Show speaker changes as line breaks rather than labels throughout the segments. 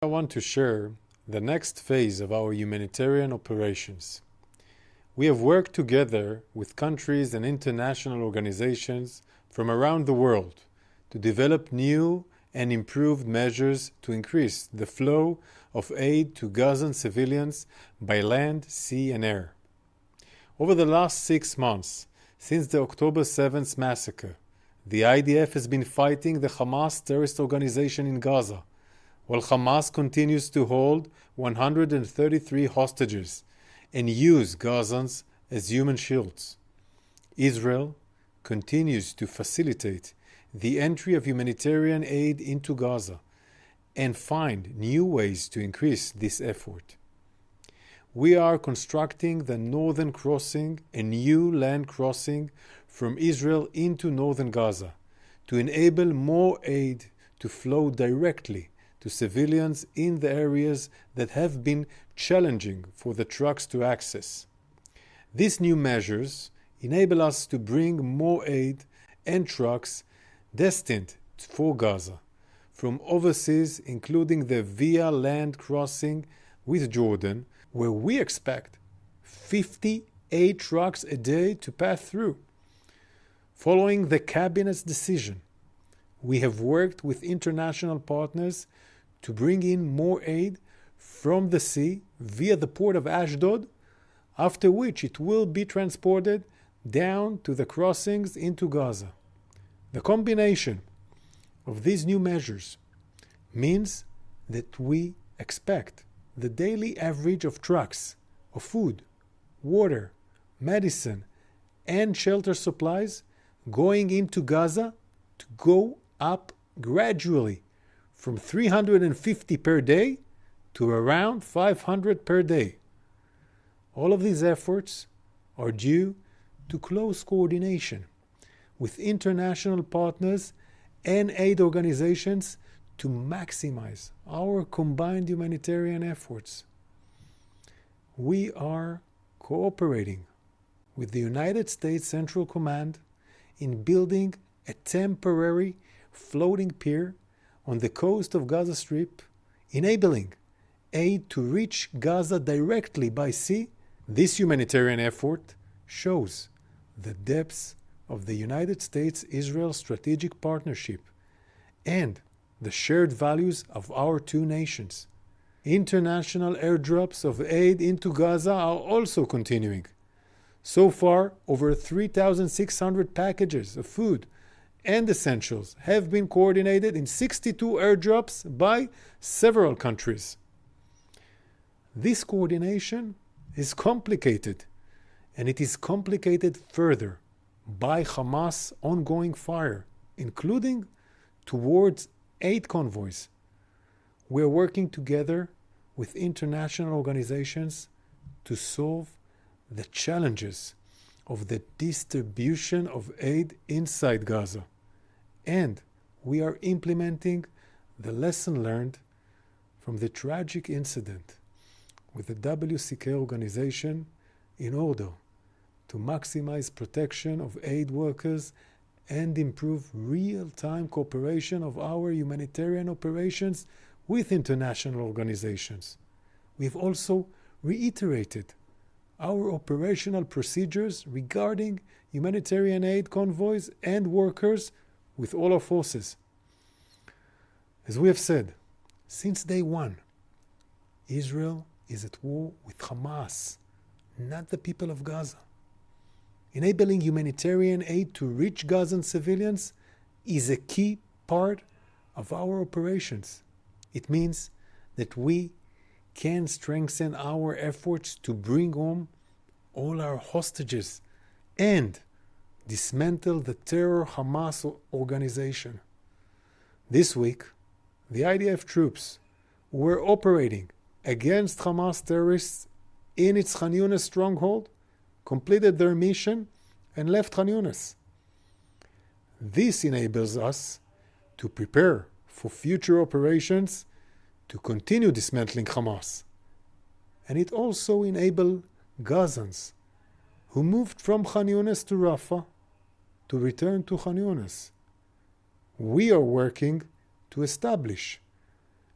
I want to share the next phase of our humanitarian operations. We have worked together with countries and international organizations from around the world to develop new and improved measures to increase the flow of aid to Gazan civilians by land, sea, and air. Over the last 6 months, since the October 7th massacre, the IDF has been fighting the Hamas terrorist organization in Gaza, while Hamas continues to hold 133 hostages and use Gazans as human shields. Israel continues to facilitate the entry of humanitarian aid into Gaza and find new ways to increase this effort. We are constructing the northern crossing, a new land crossing from Israel into northern Gaza, to enable more aid to flow directly to civilians in the areas that have been challenging for the trucks to access. These new measures enable us to bring more aid and trucks destined for Gaza from overseas, including the via land crossing with Jordan, where we expect 58 trucks a day to pass through. Following the cabinet's decision, we have worked with international partners to bring in more aid from the sea via the port of Ashdod, after which it will be transported down to the crossings into Gaza. The combination of these new measures means that we expect the daily average of trucks of food, water, medicine, and shelter supplies going into Gaza to go up gradually from 350 per day to around 500 per day. All of these efforts are due to close coordination with international partners and aid organizations to maximize our combined humanitarian efforts. We are cooperating with the United States Central Command in building a temporary floating pier on the coast of Gaza Strip, enabling aid to reach Gaza directly by sea. This humanitarian effort shows the depths of the United States-Israel strategic partnership and the shared values of our two nations. International airdrops of aid into Gaza are also continuing. So far, over 3,600 packages of food and essentials have been coordinated in 62 airdrops by several countries. This coordination is complicated, and it is complicated further by Hamas' ongoing fire, including towards aid convoys. We are working together with international organizations to solve the challenges of the distribution of aid inside Gaza. And we are implementing the lesson learned from the tragic incident with the WCK organization in order to maximize protection of aid workers and improve real-time cooperation of our humanitarian operations with international organizations. We've also reiterated our operational procedures regarding humanitarian aid convoys and workers with all our forces. As we have said, since day one, Israel is at war with Hamas, not the people of Gaza. Enabling humanitarian aid to reach Gazan civilians is a key part of our operations. It means that we can strengthen our efforts to bring home all our hostages and dismantle the terror Hamas organization. This week, the IDF troops who were operating against Hamas terrorists in its Khan Yunis stronghold completed their mission and left Khan Yunis. This enables us to prepare for future operations to continue dismantling Hamas. And it also enables Gazans who moved from Khan Yunis to Rafah to return to Khan Yunis. We are working to establish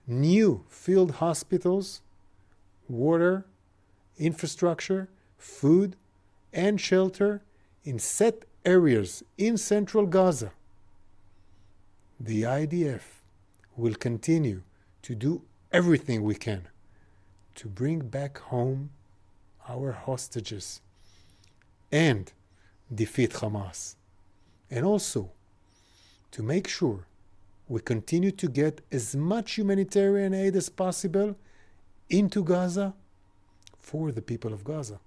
new field hospitals, water, infrastructure, food, and shelter in set areas in central Gaza. The IDF will continue to do everything we can to bring back home our hostages and defeat Hamas, and also to make sure we continue to get as much humanitarian aid as possible into Gaza for the people of Gaza.